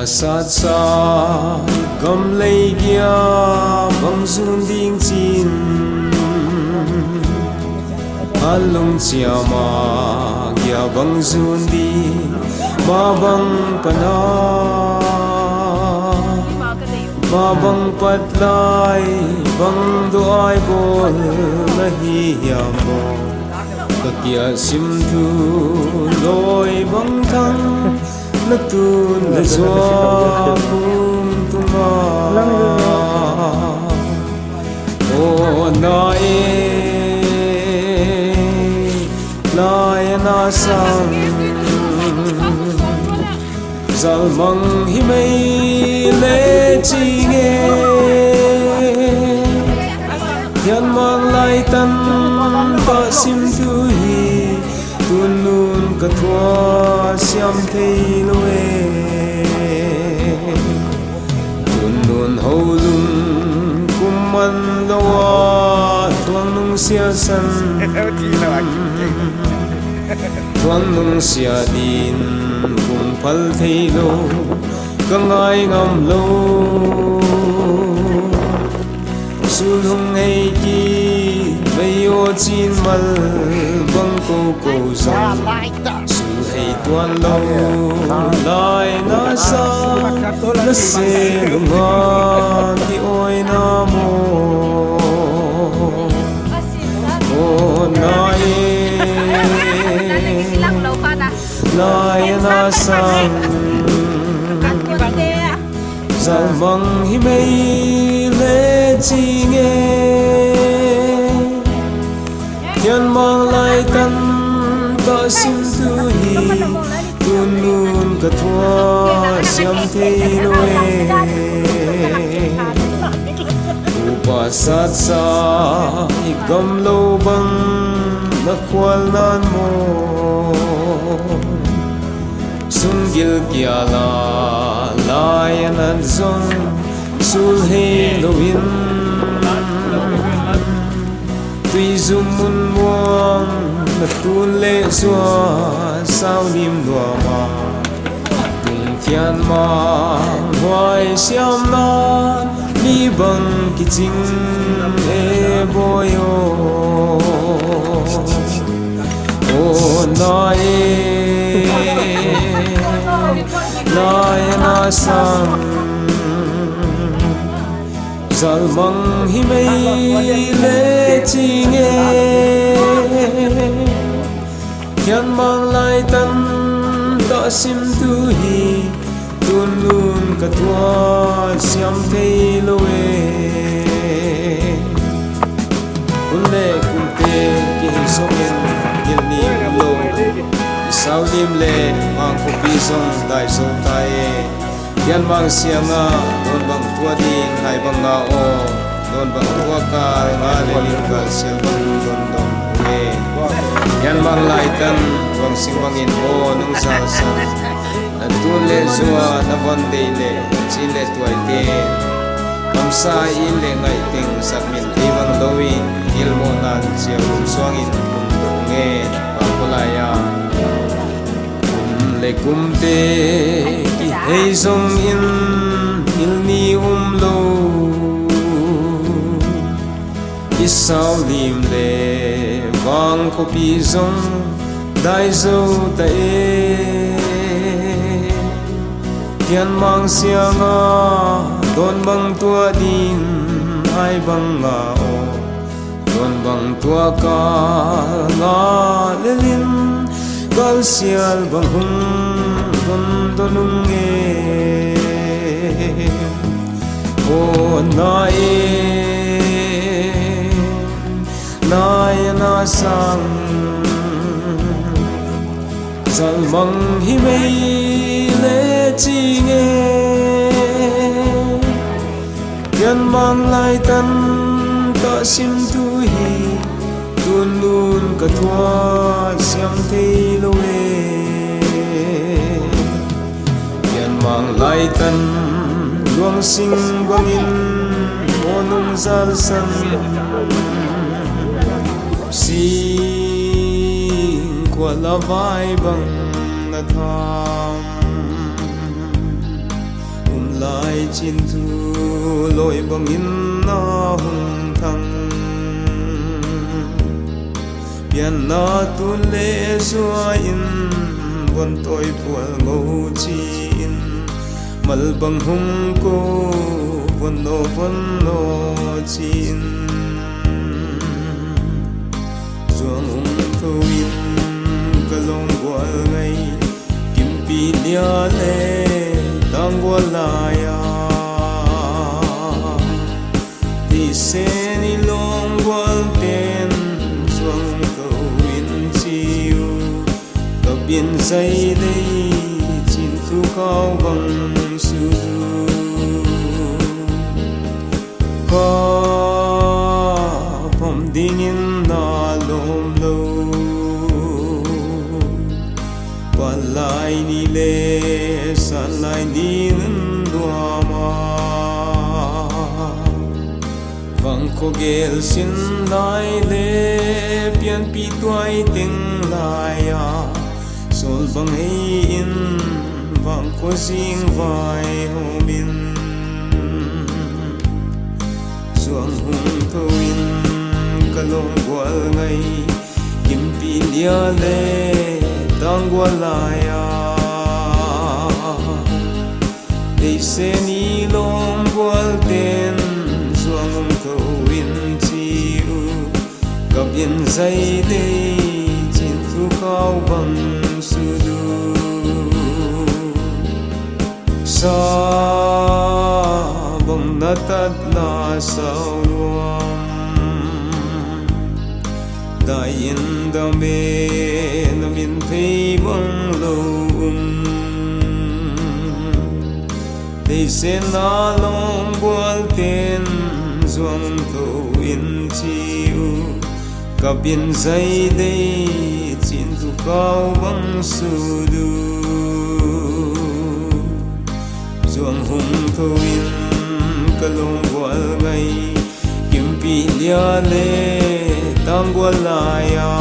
sát xa gầm lấy kia Vungzou ding chin alung chia ma kia Vungzou di ma bang pana ma bang pat lai bang doai bol la hi yam bo ka kia sim thu loi bang thang la tun la zwa kum tunga o na lai na sang zalmang hi mei le chi nge yan mang lai tan ta sim tu hi tun nun ka thua siam thei loe tun nun ho lun kum man lawa tuang nung sia san tuang nung sia din kum phal thei lo ka ngai ngam lo sulung hei ki mayo chin mal bang ko ko zong sul hei tuan lo lai na sa na se lunga ki oi na mo o nai lai na sang zalmang hi mei le chi nge yan mang lai tan ta sim tu hi tun nun ka thua siam thei loe upa sát sa hi gam lo bang na khwal nan mo sung gil kia la lai an zong sul hei lo in tùy zoom mun muang na tun le xua sao nim lua ma tung thian ma hoài xiam na mi bang ki ching e boyo o na na sang zalmang hi mei le chi nge yan mang lai tan ta sim tu hi tun nun ka thua siam thei loe kun le kun te ki song in il ni lo sao lim le mang ko pi song dai so tai yan mang sianga don bang tua din hai bang nga o don bang tua ka nga le lim ka siang bang don don e yan mang lai tan bang sing bang in o nung sa sa na tun le zua na bon dei le chi le tuai te kam sa i le ngai ting sak min ti bang lowin il mo nan sia Mualsuang in nge pa kolaya le kum te ki hei zong in il ni lo ki sao lim le wang ko pi zong dai zo ta e kian mang sianga don bang tua din hai bang nga o don bang tua ka nga lelin kal sial bang hung don donung e o na sang zalmang hi mei le chi nge yan mang lai tan ta sim tu hi tun nun ka thua siam thei loe yan mang lai tan luang sing bangin monung zal san sing kwa la vai bang na tham lai chin thu loi bang in na hung thang pian na tu le zua in bon toi pual ngô chi in mal bang hung ko von no chi in zuang hung thu in kalong gwal ngai kim pi lia le tang gwal la ya di se ni long gwal ten zuang ko in chi u ka bin sai dei chin thu cao bằng su ka pom ding in na lom lo lai ni le san lai ni nan dua ma vang ko gel sin lai le pian pi tuai ting lai ya sol bang hei in vang ko sing vai homin suang hung tho in kalong gwal ngai kim pi lia le tang gwal la ya dei se ni long gwal ten zuang ko in chi u kap yen zai dei chin thu cao bằng su du sa bom na tat la sao luam đại yên đam mê nam yên thấy bóng lâu để xem na long buồn tên duong thâu yên chiu cả biên dây đây chín thu cao băng su du duong hùng thâu yên cả long buồn ngày kim pi lia lê tang gwal la ya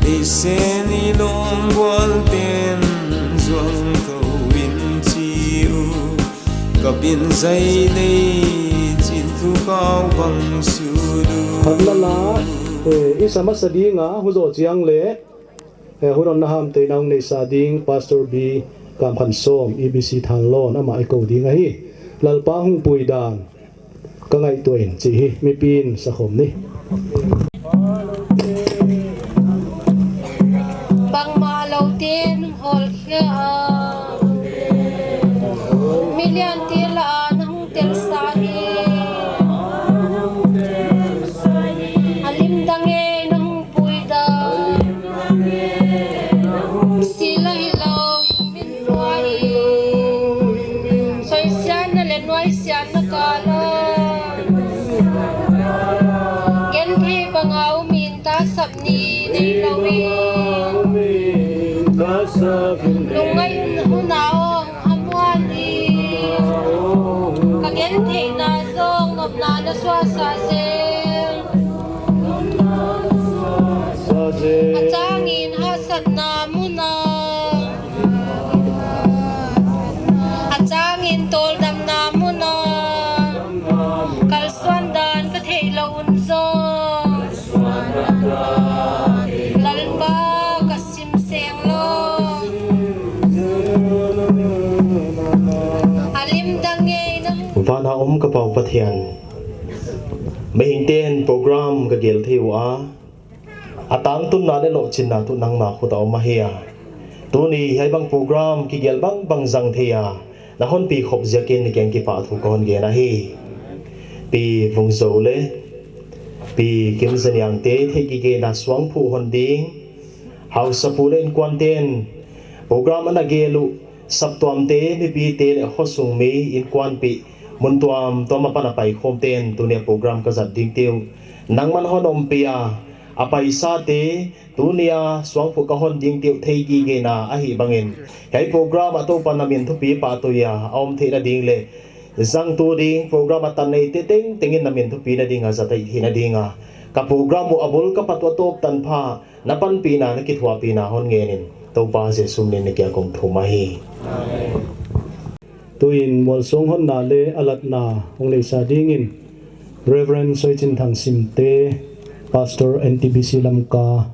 de se ni long gwal ten zuang ko in chi u ka bin zai dei chin thu cao bằng su du Thanlon isama sadinga huzo chiang le huron na ham te nang nei sading pastor b kam khan som EBC Thanlon ama ai ko ding a hi lalpa hung pui dan ka ngai tuin chi hi mi pin sa khom ni bang ma lo tin hol khia million tir la nang tel sa hi alim dange nang pui da sila lo min noi soi sian na le noi sian na ka lo bangau min ta sap ni nei lawi lungai hunao amwan ni kagen the na zong ngom na na swa sa se achangin hasat na muna achangin tol dam na muna kalswan dan ka thei lo un zo lalba kasim seng lo alim dange nang vana ka pau pathian mai hing ten program ka gel thiwa atang tun na le lo chin na tu nang ma khuta ma hiya tu ni hai bang program ki gel bang jang thia na hon pi khop jakin ni keng ki pa thu kon ge na hi pi Vungzou le pi Kimzaniang te theki ge na swang phu hon ding house pu len kwan ten program ana gelu saptuam te mi pi te le khosung mi in kwan pi mun tuam to ma pana pai khom ten tu ne program ka zat ding teu nangman honom pia apai sa te tunia swang phu ka hon ding teu theki ge na a hi bangin kai program ato panamin thu pi pa to ya om the na ding le zang tu ding program atan nei te teng tengin namin thu pi na ding a zatai hi na dinga ka program mo abul ka patwa top tan pha napan pi na ki thwa pi na hon ngenin tàu pa se sum ne kya kong thoma hi tuin Mualsuang hon na le alat na ong le sa dingin Reverend Soichin Thang Simte Pastor NTBC Lamka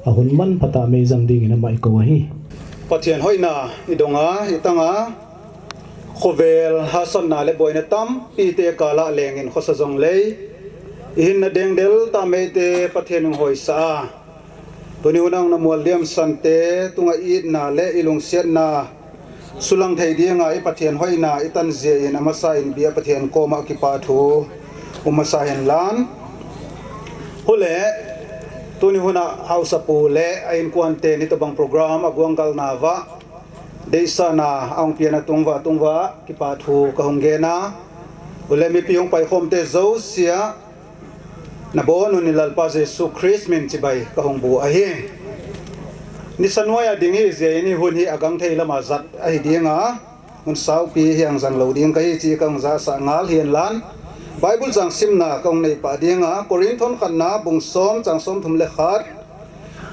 ahun man pata me jang dingin ma ikawahi pathian hoina idonga itanga khovel hasan na le boina tam pi te kala lengin khosa jong le in na dengdel ta me te pathian hoi sa tuni unang na mualdiam sante tunga id na le ilung siat na sulang thai dia nga i pathian hoina itan je in amasa in bia pathian koma ki pa thu umasa hen lan hole tuni huna house pu le ain kuante ni to bang program aguang kal nawa deisa na ang piana tungwa ki pa thu ka hongena hole mi piong pai khom te zo sia na bon ni lalpa Jesu Christ min chibai ka hongbu a hi ni sanwaya ding hi je ni hun hi agang thei lama zat a hi dinga hun sau pi hiang jang lo ding kai chi kang za sa ngal hian lan Bible jang simna kong nei pa dinga Korinthon khanna bungsom changsom thum le khat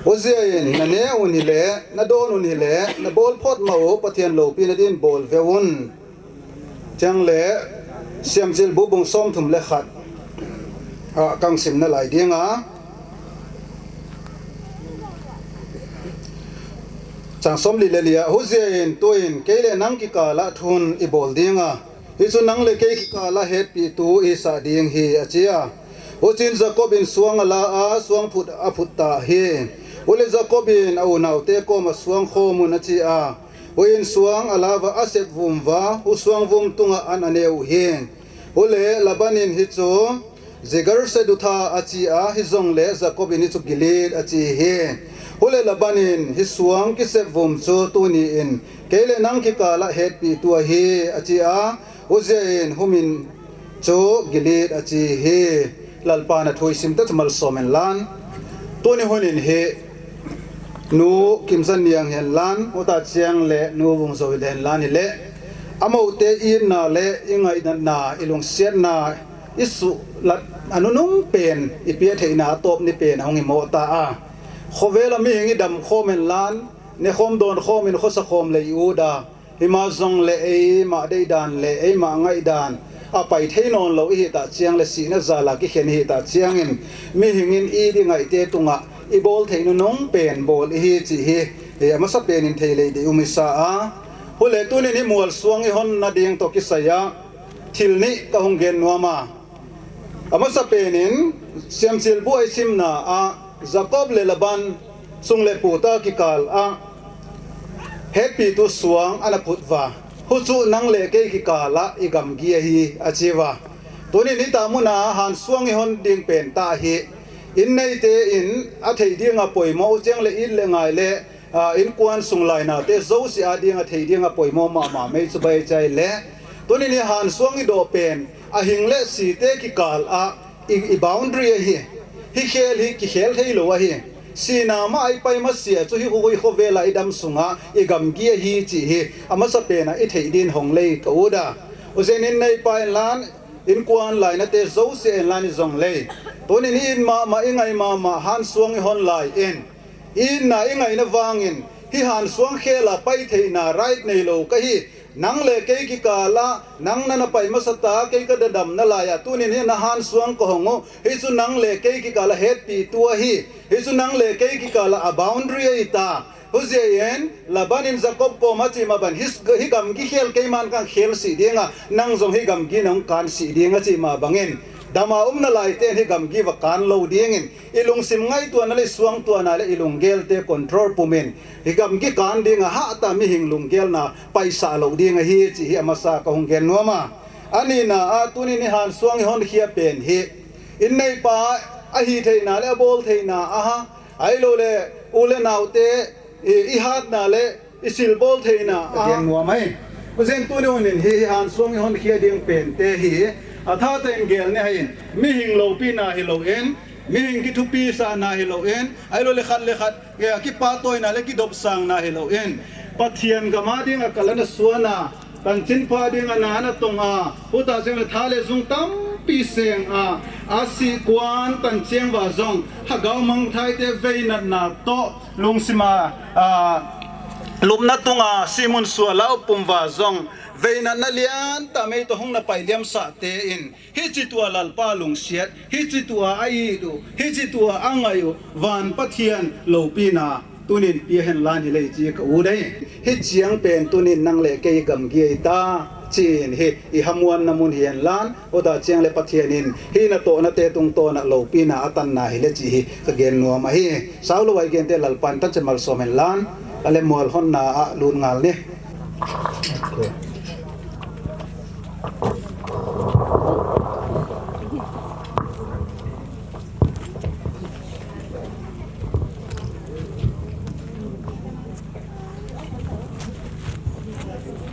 ozein na ne uni le na don uni le na bol phot mau pathian lo pi na din bol veun chang le siamjil bu bungsom thum le khat kang sim na lai dinga changsom li le lia ozein toin keile nang ki kala thun i bol dinga isu nang le ke ki kala het pi tu isa ding hi achia ochin Jacobin suang ala a suang phut a phut ta hi ole Jacobin au nau te ko ma suang khomun achia oin suang ala wa aset vumwa u suang vum tunga an aneu hi ole labanin hi chu zegar se dutha achia hi zong le Jacobin hi chu gilid achi hi ole labanin hi suang ki se vum chu tuni in kele nang ki kala het pi tu hi achia uzein humin cho gilit achi he lalpana thoi sim ta chamal somen lan toni honin he nu kimzaniang hen lan ota chiang le nu Vungzou den lan hi le amo te in na le ingai na ilung siat na isu lat anunung pen ipia theina top ni pen hongi mo ta a khowela mi hingi dam khomen lan ne khom don khomin khosa khom le uda hima zong le e ma dei dan le e ma ngai dan a pai theinon lo hi ta chiang le si na zala ki khen hi ta chiang in mi hingin i di ngai te tunga i bol theinu nong pen bol hi chi hi e ama sa pen in theile de umisa a hule tu ni Mualsuang i hon na ding to ki saya thil ni ka honggen nuama ama sa pen in siam sil bu ai sim na a Jacob le laban sung le puta ki kal a happy tu suang ana putwa huchu nang le ke ki kala igam gi hi achiwa tuni ni tamuna han suang hon ding pen ta hi in nei te in a thei ding a poimo cheng le in le ngai le in kwan sung lai na te zo si a ding a thei ding a poimo ma me chu bai chai le tuni ni han suang i do pen a hing le si te ki kal a i boundary hi khel hi ki khel thei lo hi sina ma ai pai ma sia chu hi hoi kho vela idam sunga igam gi hi chi hi amasa pena i thei din hong le ka uda uzen in nei pai lan in kwan lai na te zo se lan zong le toni ni in ma ingai ma han suang hon lai in na ingai na wangin hi han suang khela pai thei na right nei lo ka hi nang le ke ki kala nang na pai masata ke ka dadam na la ya tunin he na han suang ko hongo he chu nang le ke ki kala het pi tu hi he chu nang le ke ki kala a boundary ita huzeyen labanin Jacob ko ma chi ma ban hi gam gi khel ke man kan khel si dinga nang zong hi gam gi nang kan si dinga chi ma bangin dama na lai te hi gam gi wa kan lo dingin ilung sim ngai tu na le suang tu na le ilung gel te control pumen hi gam gi kan dinga ha ta mi hing lung gel na paisa lo dinga hi chi hi amasa ka hong gen no ma ani na a tu ni han suang hon khia pen hi in nei pa a hi thei na le bol thei na a ha ai lo le ule nau te i hat na le isil bol thei na a gen no mai kuzen tu ni honin hi han suang hon khia ding pen te hi atha ten gel ne hain mi hing lo pi na hi lo en mi hing ki thu pi sa na hi lo en ai lo le khat ge ki pa toy na le ki dop sang na hi lo en pathian ga ma ding a kalana suana tan chin pha ding a na na tong a puta seng le tha le zung tam pi seng a Ahsi kwan tan cheng wa zong ha gaw mang thai te vei na to lung sima ลุมนัดตุงซิมุนสัวลาปุ่มวาซงเวนันนเลียนตาไม่ต้องหงนับไปเลี้ยมสะเตอินฮิจิตัวลัลปาลุงเสียดฮิจิตัวไอดูฮิจิตัวอังอายุวันปะเทียนโลปีนาตุนินเปียเห็นลานฮิเลจีกอูได้ฮิจียงเป็นตุนินนังเลเกยกำเกียตาจีนฮิอิฮามวนนามุนเฮียนลานโอดาเจียงเลปะเทียนินฮินาโตนาเตตุงโตนาโลปีนาอัตันนาฮิเลจีฮิกเกนนัวมาฮิสาวลวัยเกนเตลัลปันตันจะมัลโซเมนลานอะไรมัวลฮอนนาอะลูนงาลเนี่ย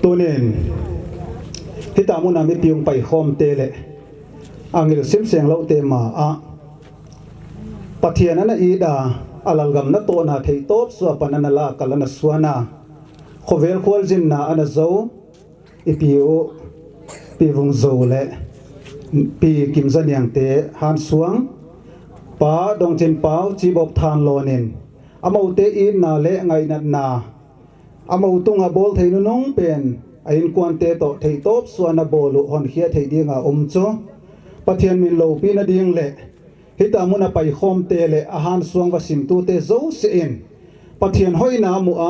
ตัวเน้นที่ตามุนามิติยงไปคอมเตเลอังเกลซิมเสียงเราเตมาอะปะเทียนนั้นอีดาอาลัลกัมนัตโตนาเทโตบสวปนันลากัลนัสวนาขเวลควอลจินนาอันโซอีพีโอปีวงโซเลปีกิมซันยังเตฮันสวงป้าดงจินเปาจีบอบทานโลนินอามาอุเตอีนาเลไงนัดนาอามาอุตุงอาบอลเทนุนงเป็นไอ้อินควันเตโตเทโตบสวนาบอลุฮอนเฮียเทดีงาโจปะเทียนมินโลปีนาดีงเลฮิตามุนาไปคอมเตเลอาหารสวงวสิมตูเตโซเซนปะเทียนห้อยนามัว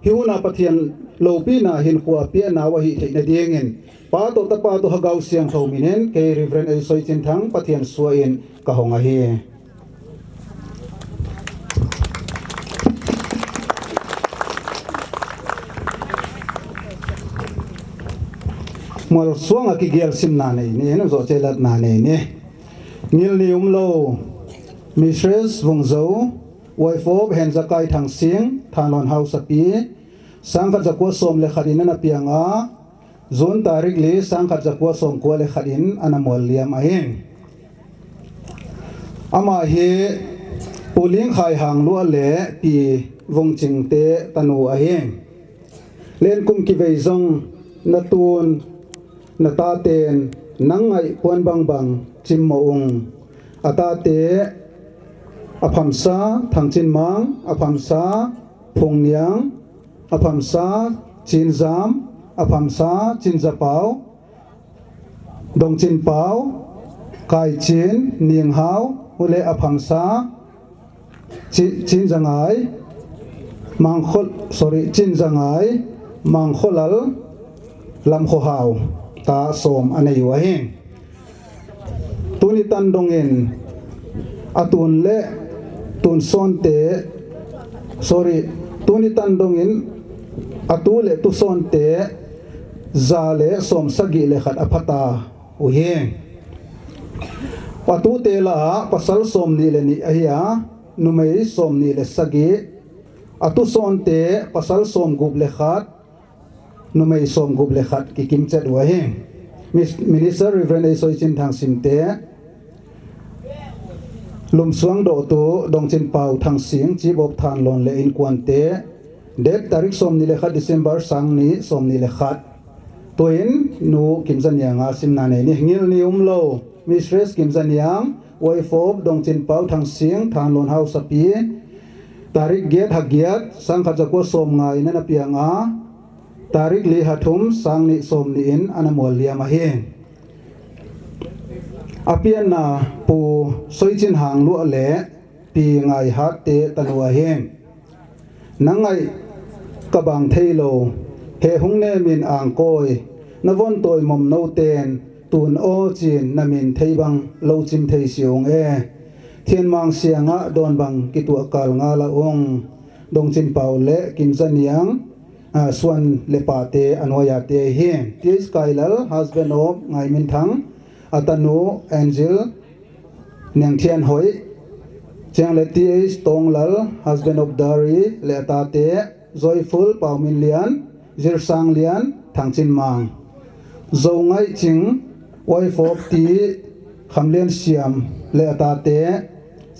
ฮิวนาปะเทียนโลปีนาหินขัวเปียนาวะหิเทนาดีงินปาโตตะปาโตฮะกาวเสียงโทมินเนนเกริเฟรนไอซอยจินทังปะเทียนสวยนกะหงอาเฮมัวสวงกิเกลซิมนาเนนี่นะโซเจลัดนาเนนี่งิลนิอุมโลมิเชสวงโซไวฟอบเฮนจะไกทางเสียงทานลอนเฮาสปีสังกัดจะกัวสมเลขาดินนับยังอาโซนตาริกลีสังกัดจะกัวสมกัวเลขาดินอันมัวเลียมเองอามาเฮปูลิงไข่หางลัวเล่ปีวงจิงเตตันูเองเล่นกุมกิเวซงนาตูนนาตาเตนนังไอปวนบังบังจิมมองอาตาเตอภัมษาทางจินมังอภัมษาพงเนียงอภัมษาจินจามอภัมษาจินจะเปาดงจินเปาไก่จินเนียงหาวอุเลอภัมษาจินจังไงมังคลจินจังไงมังคลลลำโคหาวตาสมอันอยู่เองตุนิตันดงเงินอตุนเละตุนซอนเตตุนิตันดงเงินอตุเละตุซอนเตซาเลสมสกิเลขัดอภัตาอุเฮงอตุเตละปัสลสมนี่เลนี่เฮียนุเมยสมนี่เลสกิอตุซอนเตปัสลสมกุบเลขัดนุไม่สมกุบเลขัดกิกิมเจ็ดวะเฮงมินิสเตอร์ริเวนไอโซยจินทางสิมเตลุมสวงโดโตดงจินเปาทางเสียงจีบอบทานลอนเลอินควันเตเด็กตาริกสมนิเลขัด December สังนี้สมนิเลขัดตัวเองนูกิมซันยางอาสิมนาเนนี่งิลนิอุมโลมิสเรสกิมซันยางไวฟอบดงจินเปาทางเสียงทานลอนเฮาสปีตาริกเกียรหักเกียรสังขัดจะกัวสมไงนั่นนะเปียงอาตาริกลีหัทุมสังนิสมนิอินอันมัวเลียมาเฮงอเปียนนาปูซอยจินหางลัวเละปีไงฮัตเตตันวะเฮงนังไงกะบังเทโลเฮหุงเนมินอ่างโกยนวนตอยมอมโนเตนตูนโอจินนามินเทบังโลจิมเทสิองเอเทียนมังเสียงะโดนบังกิตัวกาลงาละองดงจินเปาเละกิมซันยังส่วนเลปาเตอโนยาเตเฮงที่สกายลล์ฮัสเบนอบไงมินทังอัตโนแองเจลเนียงเทียนหอยเจียงเลตีสตงลล์ฮัสเบนอบดารีเลตาเตจอยฟูลเปามินเลียนจิรสังเลียนทางจินมังโจงไงจิงไวฟอกตีคำเลียนเสียมเลตาเต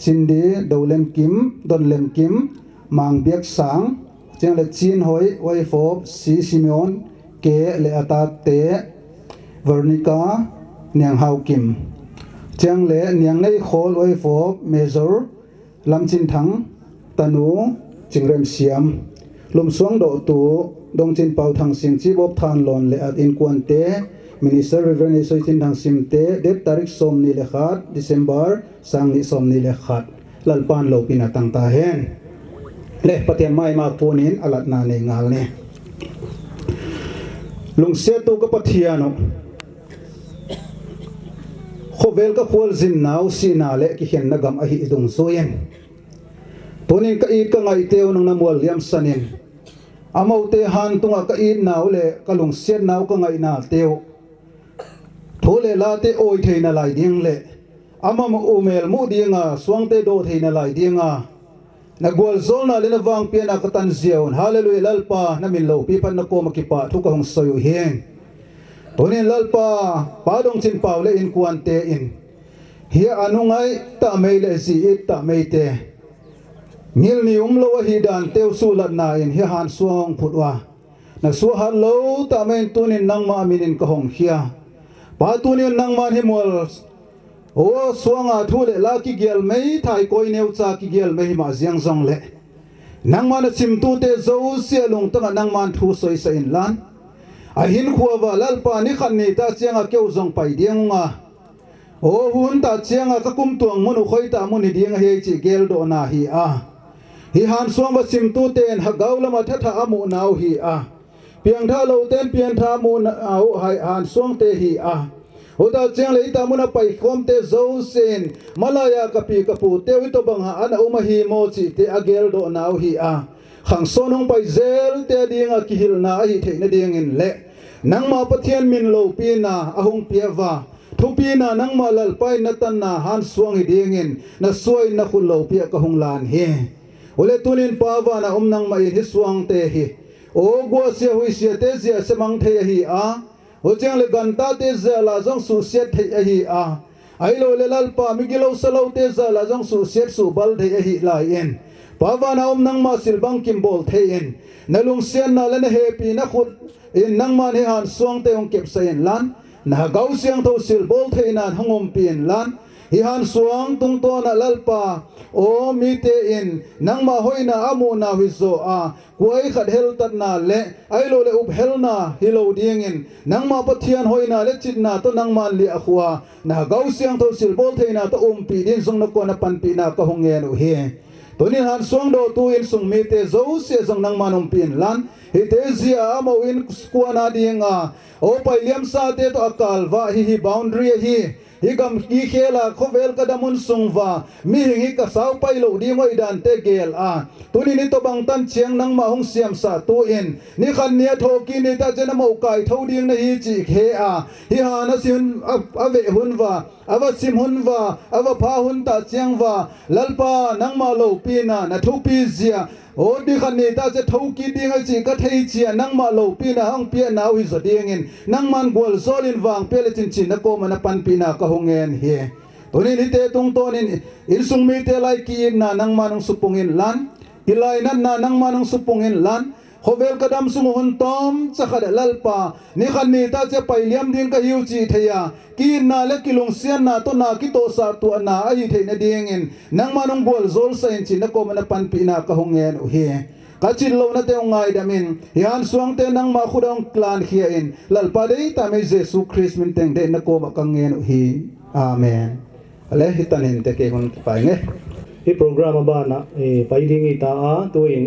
ซินดีดาวเลมกิมดอนเลมกิมมังเบียกสังเจียงเลจีนหอยไวฟอบซีซิมิออนเกเลอตาเตเวอร์นิกาเนียงฮาวกิมเจียงเลเนียงในโคลไวฟอบเมเจอร์ลำจินทังตานูจิงเรมเสียม Lumsuang do tu dong chin pau thang sim chi bop Thanlon le at in kwan te Minister Reverend Soitin thang sim te det tarik som ni le khat December sang ni som ni le khat lalpan lo pinatang ta hen le patian mai ma punin alat na ne ngal ne lungse tu ka pathiano khovel ka khol zin naw si na le ki hen nagam a hi dung so yen tonin ka i ka ngai teu nang namual liam sanin amau te han tunga ka i naw le ka lungse naw ka ngai na teu thole la te oi theina lai ding le ama mu umel mu dinga suang te do theina lai dinga na gwal zol na le na wang pian ka tan zion hallelujah lalpa na min lo pi pan na ko makipa thu ka hong soyu hen tonin lalpa padong chin paw le in kwan te in hi anungai ta mei le zi it ta mei te ngil ni lo hi dan teu su lat na in hi han suang phutwa na su han lo ta men tunin nang ma minin ka hong hia pa tunin nang man hi mol o suanga thule la ki gel mei thai koi neu cha ki gel mei ma jiang zong le nang man sim tu te zo sia long tanga nang man thu soi sa in lan a hin khuwa wa lalpa ni khan ni ta chianga keu zong pai dianga o hun ta chianga ka kum tuang munu khoi ta mun ni ding he chi gel do na hi a hi han suang wa sim tu ten ha gaula ma tha tha amu nau hi a piang tha lo ten piang tha mu au hai han suang te hi a Oda chiang le ita muna pai khom te zo sen malaya kapi kapu te wi to bang ha ana uma hi mo chi te agel do nau hi a khang sonong pai zel te ding a kihil na hi the na ding in le nang ma pathian min lo pi na ahung piawa thu pi na nang ma lal pai na tan na han suang hi ding in na soi na khul lo pi ka hung lan he ole tunin pawa na nang mai hi suang te hi o gwa sia hui sia te sia semang the hi a o chang le ganta te za la jong su set the hi a ai lo le lal pa mi gilo salo te za la jong su set su bal the hi la yen pa wa na nang ma sil bang kim bol the yen na lung sen na le na happy na khut in nang man he han suang te ong kep sen lan na gau siang tho sil bol the na hangom pin lan hi han suang tung to na lal pa o mi te in nang ma hoina amu na wi zo a kuai khat hel tat na le ai lo le up hel na hi lo ding in nang ma pathian hoina le chit na to nang man li a khwa na gau siang tho sil bol theina to pi din sung na ko na pan pi na ka hongen u he tonin han suang do tu in sung mi te zo se jong nang man pin lan hi te zia amo in skuana dinga o pai liam sa te to akal wa hi boundary hi higam ki khela khovel kadamun sungwa mi hingi ka sau pai lo di ngoi dan te gel a tuni ni to bang tan chiang nang ma hong siam sa tu in ni khan nia tho ki ni ta jena mo kai tho ding na hi chi khe a hi ha na sin ave hun wa ava sim hun wa ava pha hun ta chiang wa lalpa nang ma lo pi na thu pi zia o di khan ni ta che tho ki ding a chi ka thei chi nang ma lo pi na hang pi na wi zo ding in nang man gol zolin wang pele chin chin na ko man pan pi na ka hongen he tuni ni te tung ton in sung mi te lai ki na nang manong supungin lan ilai nan na nang manong supungin lan khovel kadam sung hun tom chakhad lalpa ni khan ni ta che pai liam ding ka hiu chi theya ki na le kilung sian na to na ki to sa tu na ai the na ding in nang manong bol zol sa in chi na ko man pan pi na ka hongen u he kachin lo na te ngai damin yan suang te nang ma khudong klan khia in lalpa dei ta me jesu christ min teng de na ko ma kangen u hi amen ale hitanin te ke hon pai nge i program ba na pai ding i ta a tu in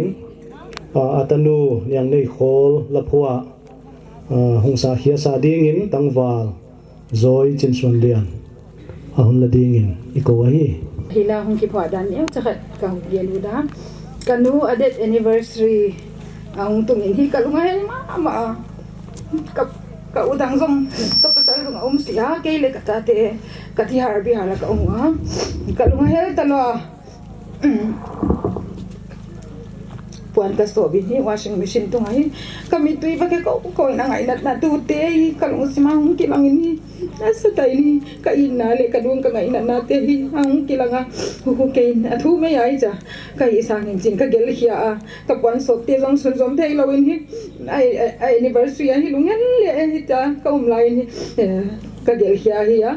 atanu yang nei khol lapua hong sa khia sa ding in tangwal zoi chin suan lian ahun la ding in iko hi hila hong ki phwa dan eu chakhat ka yelu da kanu adet anniversary ang tungin hi kalunga hel ma ka udang zong ka pasal zong sia ke le ka te ka ti har bi hala ka kalunga hel talo puan ka so bi ni washing machine tu ngai kami tu iba ke ko na ngai na tu te kalung sima hong ki lang ini asa tai ni ka ina le ka dung ka ngai na te hi ang ki langa hu ke na thu me ai ja ka isang jin ka gel hia a ka puan so te jong sun jom te lo in hi ai anniversary hi lungen le hi ta ka lai ni ka gel hia hi a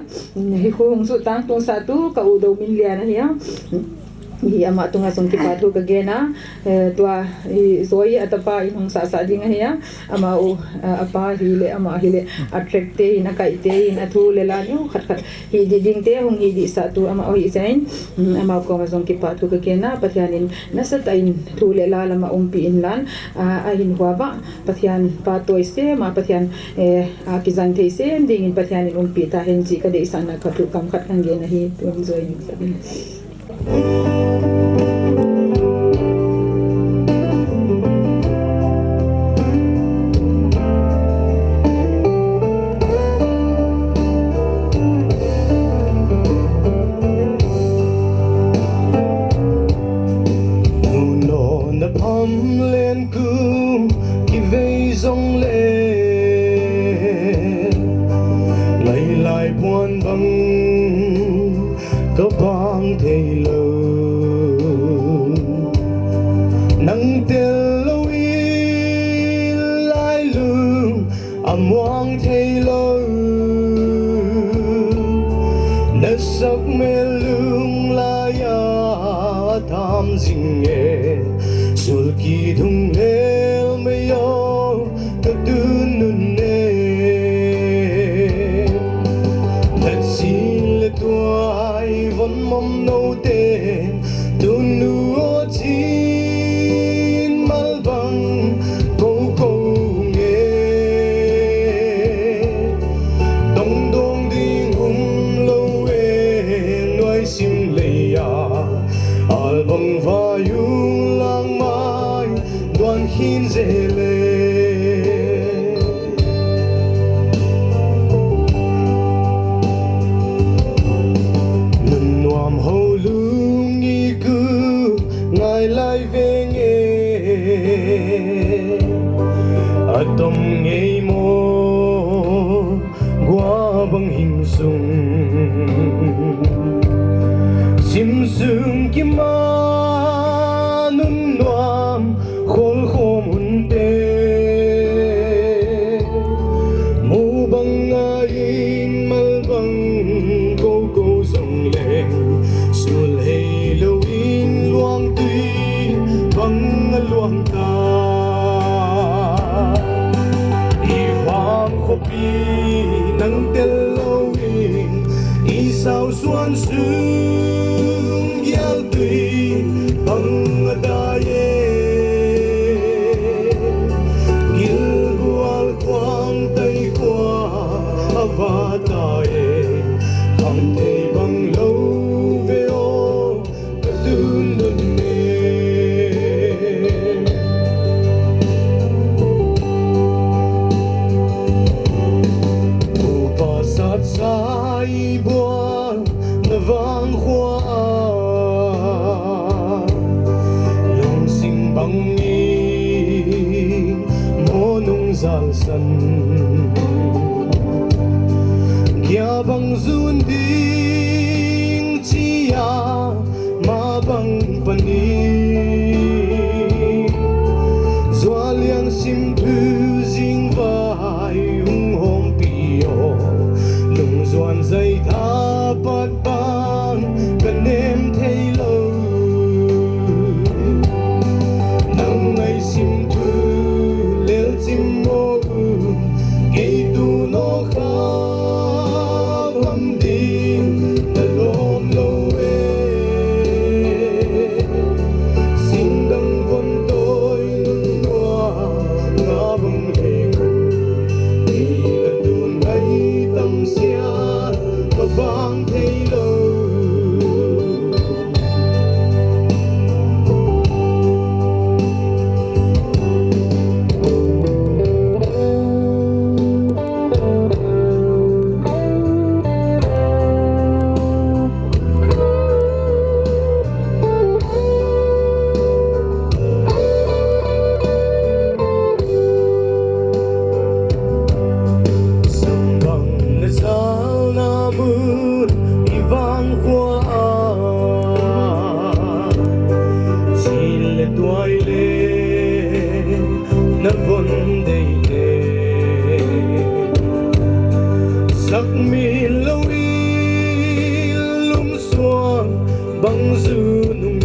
hi hong so tang tong sa tu ka u do min lia na hi hi ama tunga song ki pathu ka gena tua zoi atapa inong sa ding hiya ama u apa hile ama hile attract te ina kai te ina thu le la ni khat khat hi di ding te hong hi di sa tu ama o hi zain ama ko ma song ki pathu ka gena pathianin nasatain thu le la lama umpi in lan a hin huwa ba pathian pa toi se ma pathian a ki zang the se ding in pathianin umpi ta hen ji ka de sana ka tu kam khat kan gena hi tu zoi ni sa Vungzou nung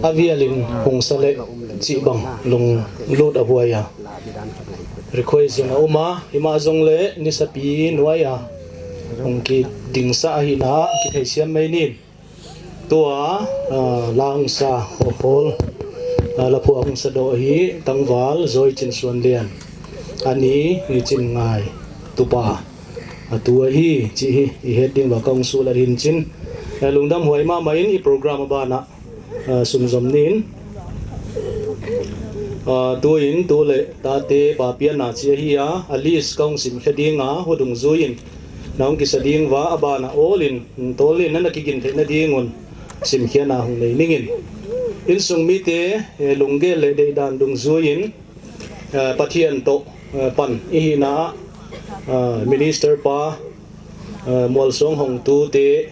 avialin hong sale chi bang lung lut ahuaya request yang uma ima zong le ni sapi nuaya hong ki dingsa hi na ki thai siam mai nin tua lang sa hol la pu hong sa do hi tangwal zoi chin suan lian ani ni chin ngai tupa atua hi chi hi i heading ba kong su la rin chin lungdam huai ma main i program ba na sumzom nin tuin tu le ta te pa pian na chi hi a alis kong sim khadinga hodung zuin naung ki sading wa abana olin tolin na nakigin the na dingon sim khiana hung nei ningin in sung mi te lungge le de dan dung zuin pathian to pan i na minister pa Mualsuang hong tu te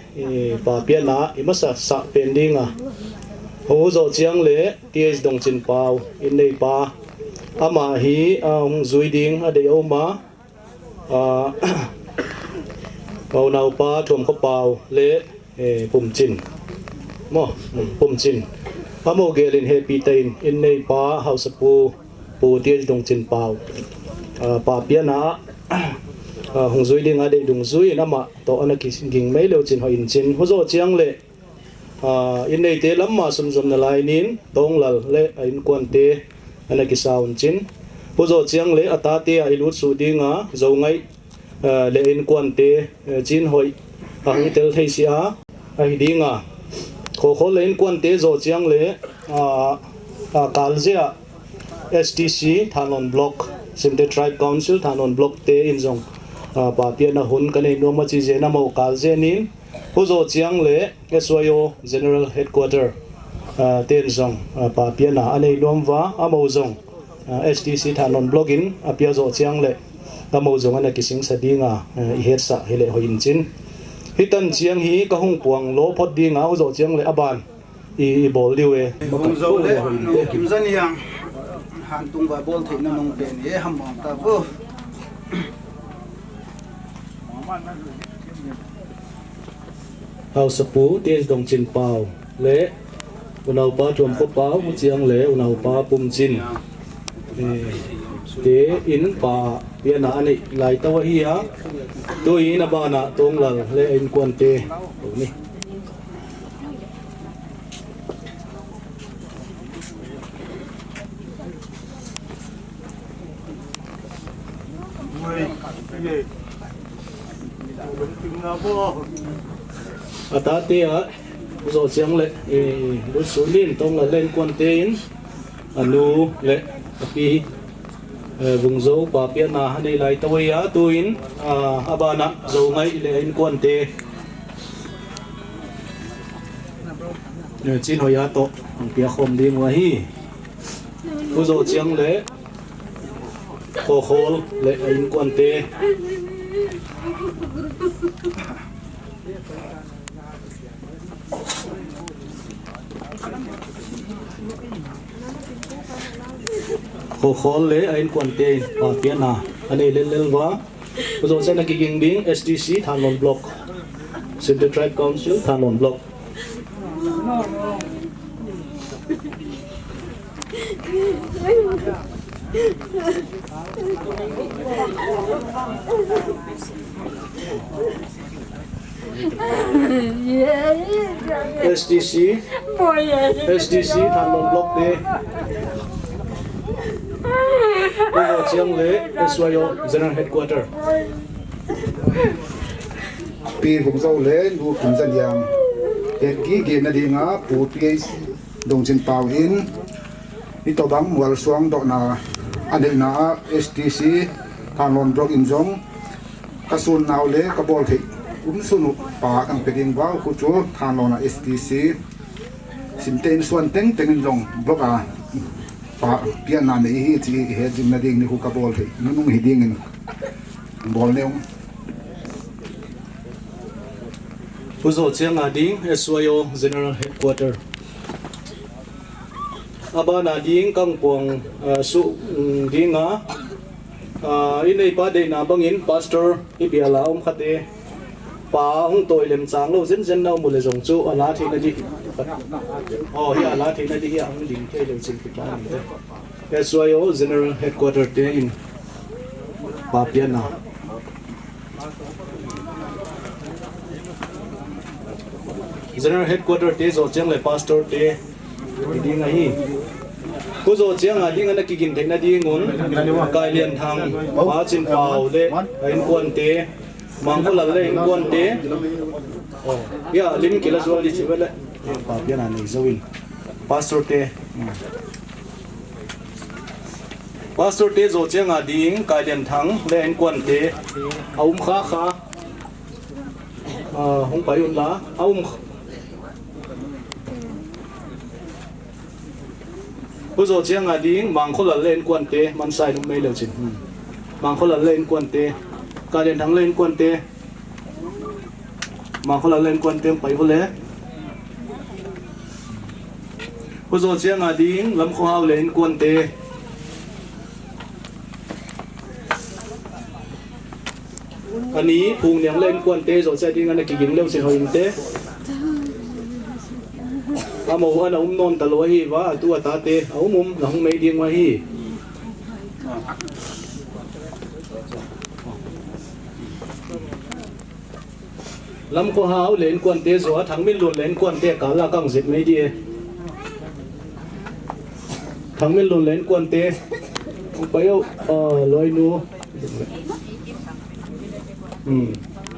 pa pian na imasa sa pendinga ho zo chiang le ts dong chin pau in nei pa ama hi hong zui ding ade oma pau nau pa thom ko pau le pum chin mo pum chin amo gelin happy tain in nei pa house pu ts dong chin pau pa pian na hong zui ding ade dung zui nama to anaki ging mai lo chin ho in chin ho zo chiang le in nei te lamma sum zum na lai nin tong lal le in kwan te anaki sound chin ho zo chiang le ata te a ilut su dinga zo ngai le in kwan te chin hoi hang tel thei sia ai dinga kho le in kwan te zo chiang le kalzia STC Thanlon block Simte Tribe Council Thanlon block te in zong pa pia na hun kanei no ma chi je na mo kal je nin huzo chiang le SYO General Headquarter ten zong pa pia na anei lom wa amo zong STC Thanlon block in apia zo chiang le amo zong ana kising sadinga I het sa hele hoin chin hitan chiang hi ka hung puang lo phot dinga huzo chiang le aban I bol liwe Vungzou le Kimzaniang han tung va bol thei na nong pen e ham ta bo hau sapu tes dong chin pau le unau pa thom ko pau mu chiang le unau pa pum chin te in pa pia na ani lai tawa hi a to in abana tong lal le in kwan te ni atate a zo chiang le lu sunin tong la len kwan te in anu le api Vungzou pa pia na hanei lai tawai a tuin abana zo ngai le in kwan te chin hoya to pia khom ding wa hi u zo chiang le khol le in kwan te khol le ain kwan te pa pia na anei lel wa zo se na kiging ding SDC Thanlon block Simte Tribe Council Thanlon block SDC Thanlon block de Vungzou chiang le SYO General Headquarter pi Vungzou le lu Kimzaniang et gi ge na dinga pu pi dong chin pau in ni to bang Mualsuang do na ane na STC Thanlon block in zong kasun naw le ka bol thi sunu pa ang peding ba khu chu Thanlon na STC simten suan teng in zong block a pa pian na nei hi chi he jim na ding ni hu ka bol thi nung hi ding in bol neung Vungzou chiang a ding SYO General Headquarter abana ding kang pong su dinga inei pa de na bangin pastor ibiala khate pa hung toi lem chang lo zen zen no mu le jong chu ala thi na di oh hi ala thi na di hi ang ling ke le chin ki pa ni de SYO general headquarters te in Papiana general headquarters te zo chang le pastor te di nga hi ku zo chang a ding na ki gin thei na di ngun kai lian thang pa chin pau le in kon te mang ko la le in kon te oh ya lim ki la zo li chi wele Papiana nei zoin pastor te pastor te zo chang a ding kai lian thang le in kon te aum kha kha hong pai un la aum ku zo chiang a ding mang kho la len kwan te man sai dum mai lo chin mang kho la len kwan te ka len thang len kwan te mang kho la len kwan te pai ho le ku zo chiang a ding lam kho hau len kwan te ani phung nyang len kwan te zo sai ding ana ki ging lo chin ho in te amo ana non talo hi wa tu ata te aumum na hung mei ding wa hi lam ko hau len kwan te zo thang min lun len kwan te ka la kang zit mei di thang min lun len kwan te payo loi nu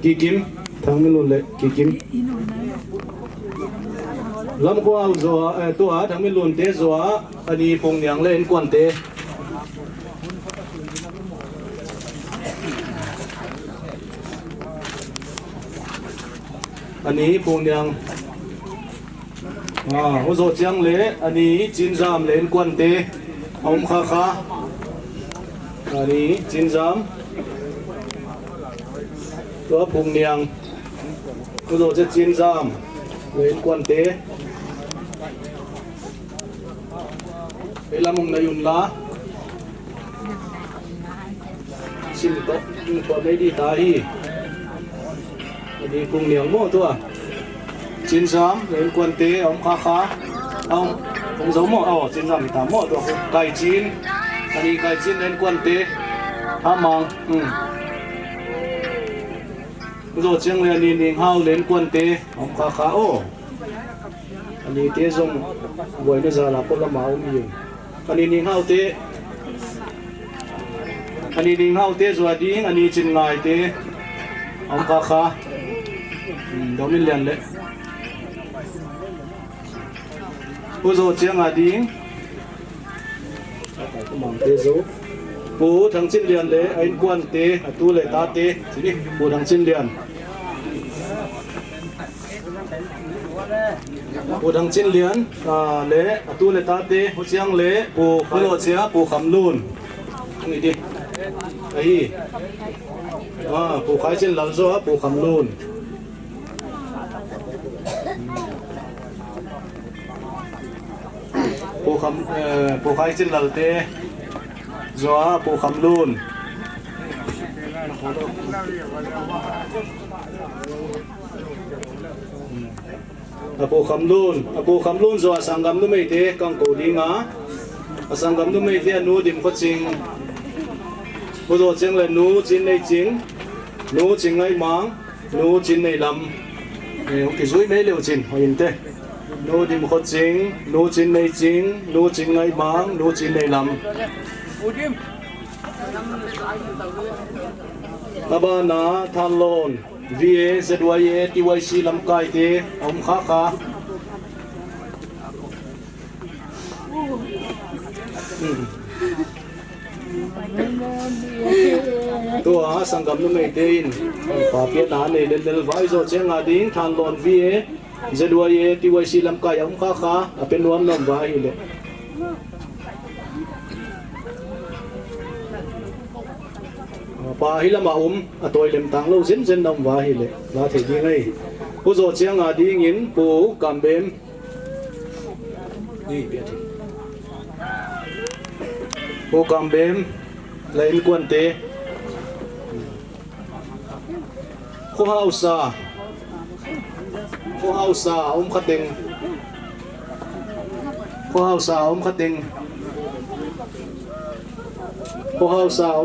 ki kim thang min lun le ki kim lam ko au zo to a thang min lun te zo ani pong nyang len kwan te ani pong nyang ho zo chiang le ani chin jam len kwan te om kha kha ani chin jam to pong nyang ho zo che chin jam len kwan te elamong na yun la sin to yung to may di tahi hindi kung niyang mo to chin sam len kwan te ông kha kha ông Vungzou mo chin sam ita mo to kai chin ani kai chin len kwan te hamang zo cheng le ni ning hao len kwan te ông kha kha ani te zong boy na za la ko la mau mi ani ning hao te zo ding ani chin ngai te ông kha kha do min lian le ku zo chiang a ding ka mang te zo pu thang chin lian le ain kwan te atu le ta te chini pu thang chin lian pu thang chin lian le atu le ta te hu chiang le pu lo chia pu kham lun ni di ai pu khai chin lal zo pu kham lun pu khai chin lal te zo pu kham lun apo kham lun zo sangam nu mei te kang ko dinga asangam nu mei te nu dim kho ching bu zo cheng le nu chin nei ching nu ching ngai mang nu chin nei lam ki zui mei leo chin hoin te nu dim kho ching nu chin nei ching nu ching ngai mang nu chin nei lam Abana Thanlon VA ZYA TYC lam kai te om kha kha to sangam nu mei te in Papiana nei lel vai zo cheng a ding Thanlon VA ZYA TYC lam kai om kha kha apen nuam nom vai le pa hilama atoi lem tang lo zin zen nam wa hi le la the di ngai pu zo chiang a ding in pu kambem ni pia thi pu kambem la in kwan te ko hausa kating ko hausa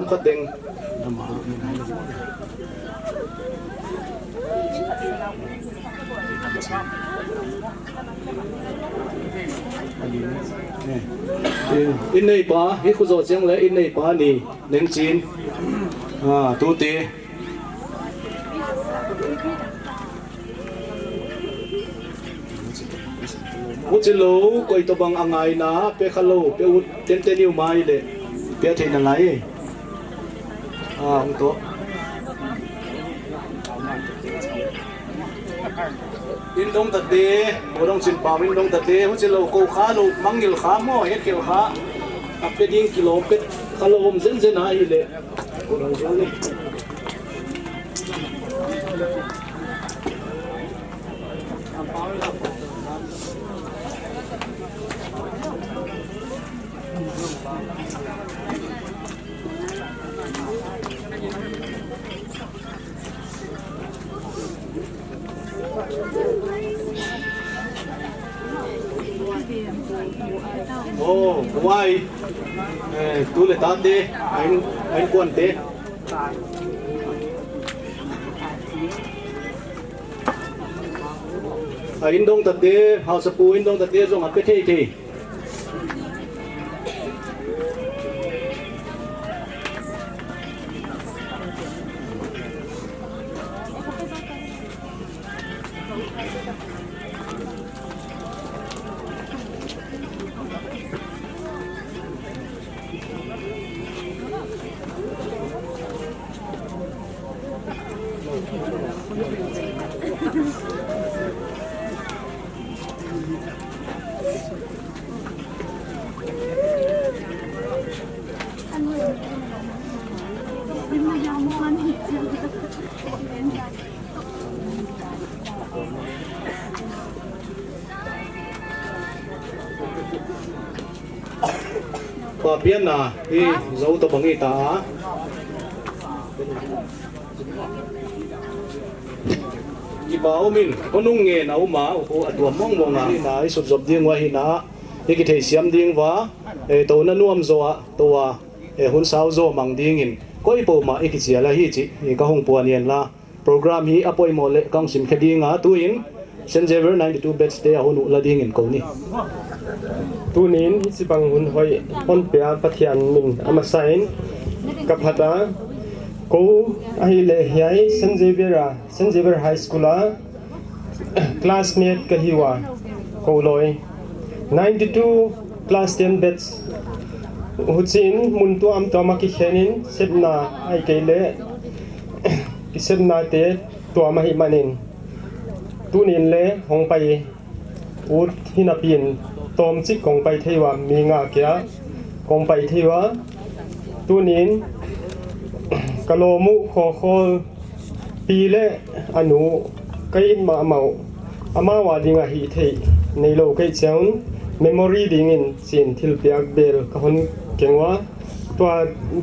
kating in nei pa hi khu zo chang le in nei pa ni neng chin tu te Mucilo ko ito bang angay na pe khalo pe ut tenteniu mai le pe the na lai to in dong ta de morong sin pa in dong ta de mucilo ko kha lo mangil kha mo he kel kha pe ding kilo pe khalo om zen zen ai le ko rang jo ni Why? Tu le tate, anh quan te. In dong tate, hao sa pu in dong tate zong apet te. Và biết là cái dấu tập bằng ta cái bảo mình có nung nghề nào mà ở tuổi mong mong à này sụp sụp điên ngoài hina cái thể xiêm điên vá tàu nó nuông rồi tàu hun sao rồi mang điên in coi bộ mà cái gì là hi chị cái hong buồn yên là program hi apoi mole kang sim khadi nga tuin St. Xavier 92 beds te hun la điên in ko ni tunin hisipang hun hoi on pia pathian min amasain kaphata ko ahile hiai St. Xavier High School classmate kahiwa ko loi 92 class 10 beds huchin muntu am to ma ki khenin setna ai keile ki setna te to ma hi manin tunin le hong pai ut hinapin tom chik kong pai theiwa mi nga kya kong pai theiwa tunin kalomu kho khol pile anu kai ma mau ama wa dinga hi thei nei lo kai chang memory ding in chin thil piak bel ka hon kengwa twa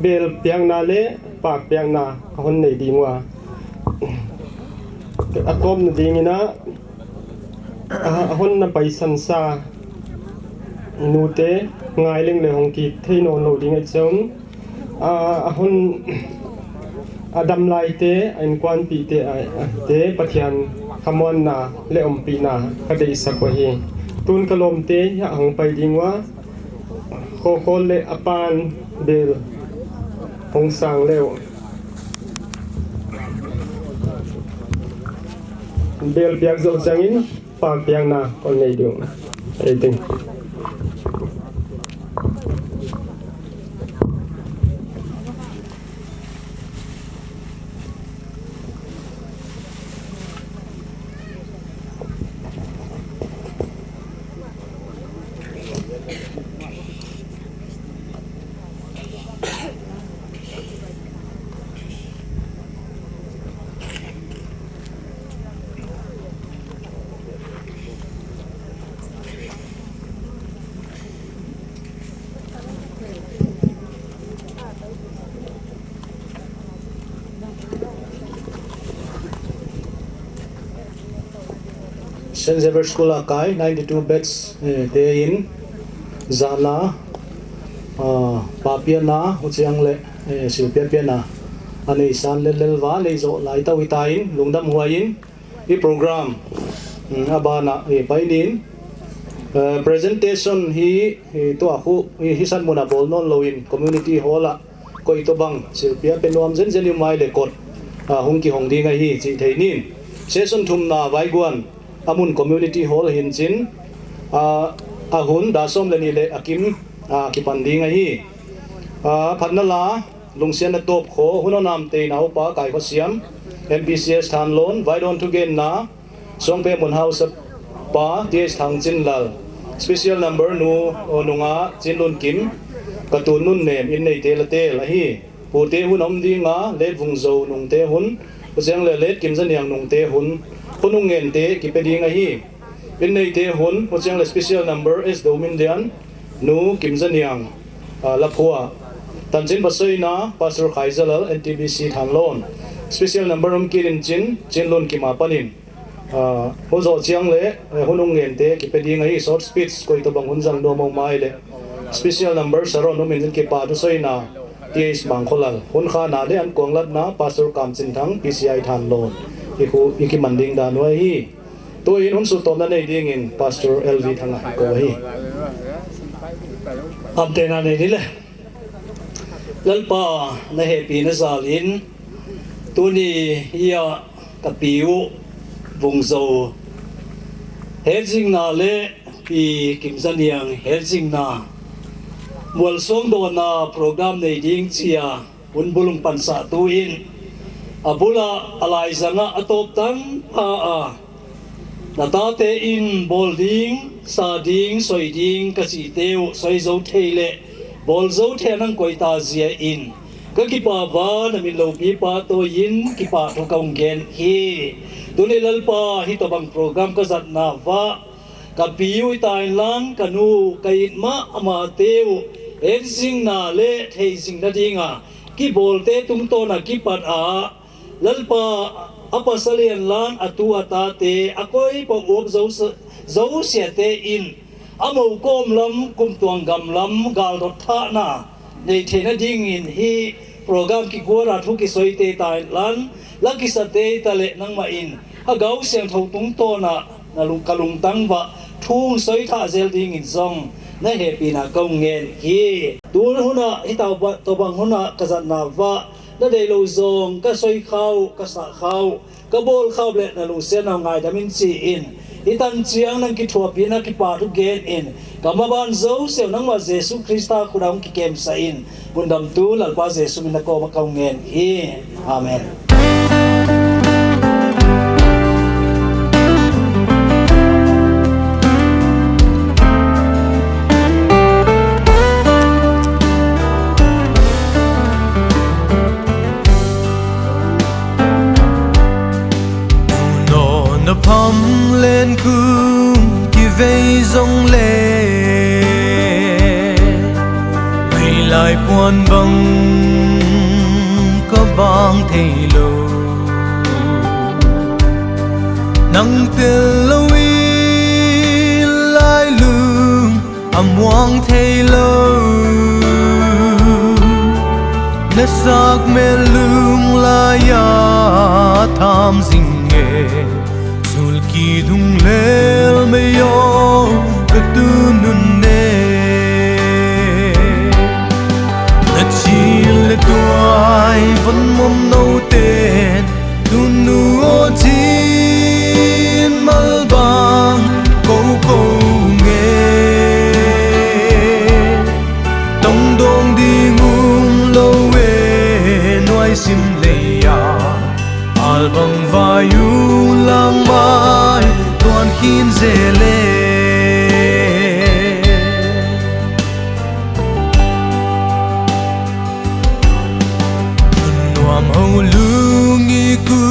bel piang na le pak piang na ka hon nei dingwa akom ding ina hon na paisan sa nute ngai leng le hong ki theino no ding a chong hon adam lai te an kwan pi te pathian khamon na le om pi na ka dei sakwa hi tun kalom te ya hong pai dingwa kho khol le apan bel hong sang leo bel piak zo changin pa piang na kon nei dung ai ting St. Xavier School Akai 92 beds te in Zana Papiana Mualsuang le Silpiana ani san le lelwa le zo lai ta witain lungdam huain I program abana painin presentation hi to aku hi san muna bol non loin community hall ko ito bang Silpia penuam zen zen mai le kot hong ki hong di ngai hi chi theinin session thum na vai guan amun community hall hin chin ahun da som le ni le akim ki pandi ngai hi phanala lungsian na top kho huno nam te nau pa kai ko siam MPCS Thanlon vai don to gen na songpe mun house pa ts thang chin lal special number nu onunga chinlun kim katun nun nem in nei te la te la hi pu te hun om di nga le Vungzou nung te hun useng le let Kimzaniang nung te hun hunung ngen te ki pe di nga hi in nei te hun useng le special number is domindian nu Kimzaniang la phua tanchin pasoi na pastor khaizalal NTBC Thanlon special number om kirin chinlun ki ma panin hozo chiang le hunung ngen te ki pe di nga hi short speech ko ito bang hunjang no mo mai le special number saron no min ki pa do soi na ts bangkholal hun kha na le an konglat na pastor kamchin thang PCI Thanlon iku iki manding da noi hi to in hun su tom na nei ding in pastor LV thanga ko hi amte na nei le lalpa na happy na zalin tuni ya kapiu Vungzou Helsing na le pi Kimzaniang Helsing na Mualsuang do na program nei ding chia unbulung pansa tuin abula alai zanga atop tang a natate in bolding sading soiding kasi teu soizo theile bolzo thenang koita zia in ka kipa ba na min lo pi pa to yin kipa to kaung gen hi tunilal pa hito bang program ka zat na va ka piu Thailand kanu kait ma ama teu ensing na le theising na dinga ki bolte tung to na kipat a lalpa apa salian lan atu ata te akoi pa op zo sia te in amo kom lam kum tuang gam lam gal dot tha na nei thena ding in hi program ki gora thu ki soite Thailand laki sa te tale nang ma in agau siang thau tung to na lung kalung tang wa thung soi tha zel ding in zong na happy na kong ngen hi tur huna hitaw ba to bang huna kazat na wa na dei lo zong ka soi khau ka sa khau ka bol khau le na lung sen na ngai damin chi in itan chiang nang ki thua pi na ki pa tu gen in kamaban zo se nang ma Jesu Krista kurang ki kem sa in bundam tu lal pa Jesu min na ko ma kong ngen hi amen phom lên cung ki vei rong lê vì lại buồn bông có bang thầy lô nắng tiền lâu lại lương hoang thầy lô nét sắc mê lương la ya tham dinh nghề ki dung lel me yo katu nun ne na chi le tuai von mom no ten tu nu o chin mal bang ko nge tong dong di ngum lo we noi sim le ya al bang vayu lang mai tuan hin zele nuam ho lungi ku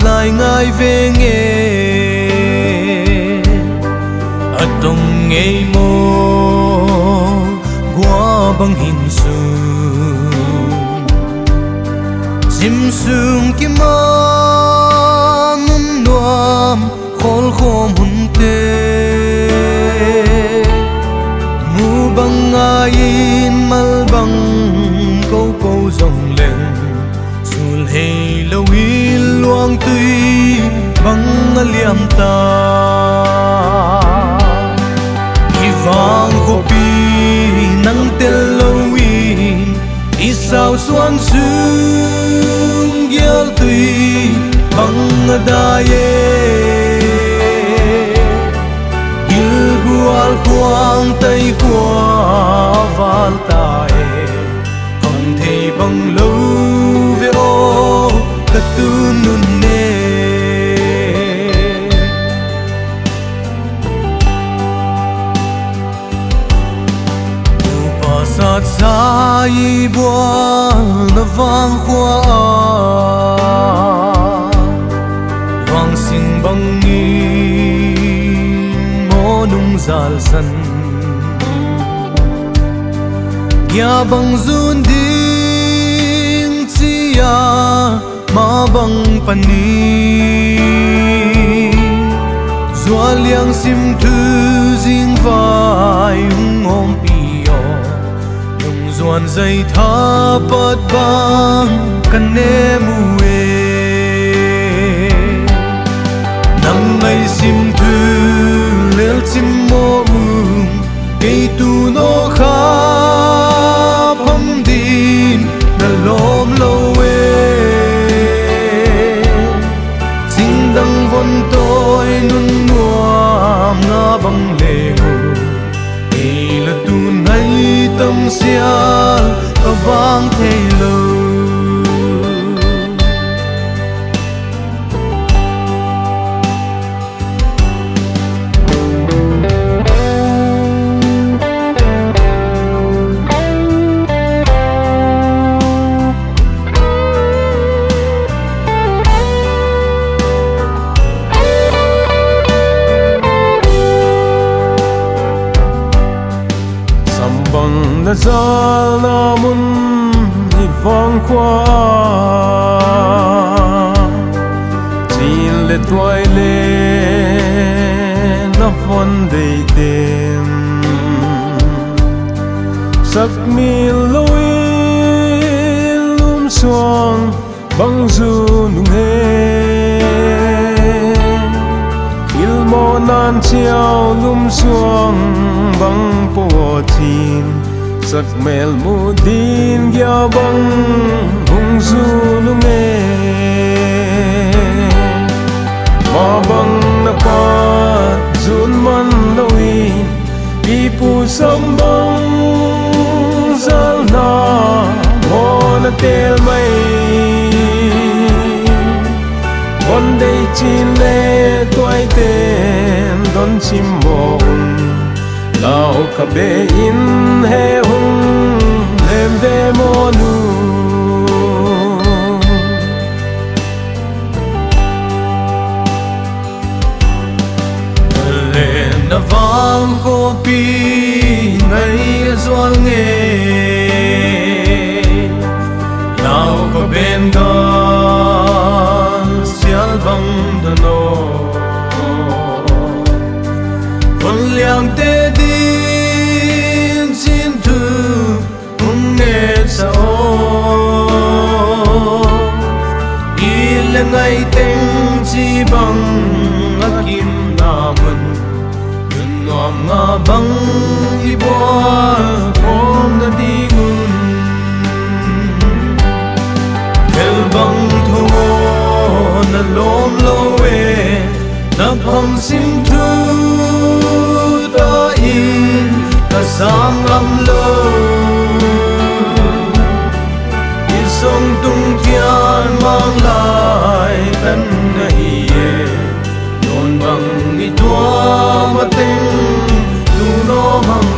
lai ngai ve nge atong nge mo gua bang hin su sim sung ki ma khol khol om hunte mu bang ain mal bang câu câu dòng leng sul hei lo wil luang tui bang aliam ta vang kopi nang tel lowi isau suan sung gyal tui bang daye il bual quang tay qua val tae con thei bang lo ve o katun nun ne sát sai buồn nó vang qua vang sinh băng nghìn mô nung zal san ya bang zun ding chia ma bang pani zua liang sim thu jing vai ngom Zuan dây tha bát bang kan ne muwe nang ngay sim thu lel sim mo kei tu no kha pham din na lom lo we sing dang von toi nun nuam nga bang le tu nay tâm sial ở vang thei lo na zal namun ivang qua tin le toy le na von dei tem sak mi loi lum suang Vungzou nung he il mo nan chiao lum suang bang po tin sak mel mu din ya bang Vungzou nung he ma bang na pat zun man lawin ipu sam bang zal na mo na tel mai one day chin le toy ten don chim mo lao ka be in he hung lem de mo nu le na vang ko pi ngai zual nge lao ka ben ga sial bang dano con liang te din sin tu hung ne sao il ngai teng chi bang akim naman yun ngam nga bang ibol kom na dingun kel bang thongo na lom lowe na pham sim thu ta in ta sang lam lo isong tung tian mang lai kan na hiye don bang itwa mateng tu no mang